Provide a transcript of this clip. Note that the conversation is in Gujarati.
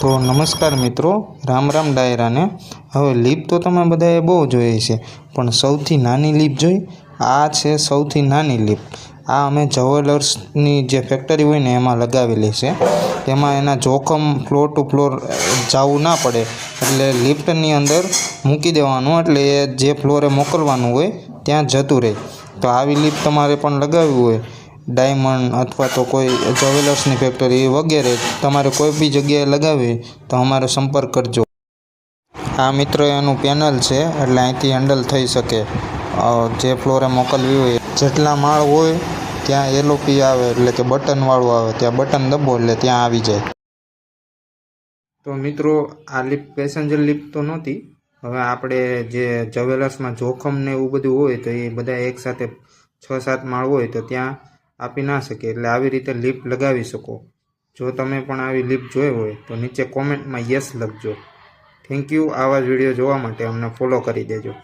તો નમસ્કાર મિત્રો, રામ રામ ડાયરાને। હવે લીપ તો તમે બધાએ બહુ જોઈ છે, પણ સૌથી નાની લીપ જોઈ? આ છે સૌથી નાની લીપ। આ અમે જ્વેલર્સની જે ફેક્ટરી હોય ને એમાં લગાવેલી છે। તેમાં એના જોખમ ફ્લોર ટુ ફ્લોર જવું ના પડે, એટલે લિફ્ટની અંદર મૂકી દેવાનું, એટલે એ જે ફ્લોરે મોકલવાનું હોય ત્યાં જતું રહે। તો આવી લીપ તમારે પણ લગાવવી હોય, ડાયમંડ અથવા તો કોઈ જ્વેલર્સની ફેક્ટરી વગેરે તમારે કોઈ બી જગ્યાએ લગાવવી તો અમારો સંપર્ક કરજો। આ મિત્રો એનું પેનલ છે, એટલે અહીંથી હેન્ડલ થઈ શકે। જે ફ્લોરે મોકલવી હોય, જેટલા માળ હોય ત્યાં એલઓપી આવે, એટલે કે બટનવાળું આવે, ત્યાં બટન દબો એટલે ત્યાં આવી જાય। તો મિત્રો, આ લિફ્ટ પેસેન્જર લિફ્ટ તો નહોતી। હવે આપણે જે જ્વેલર્સમાં જોખમ ને એવું બધું હોય તો એ બધા એકસાથે 6-7 માળ હોય તો ત્યાં આપી ના શકે, એટલે આવી રીતે લિફ્ટ લગાવી શકો। જો તમે પણ આવી લિફ્ટ જોઈ હોય તો નીચે કોમેન્ટમાં યસ લખજો। Thank you. આવા જ વિડીયો જોવા માટે અમને ફોલો કરી દેજો।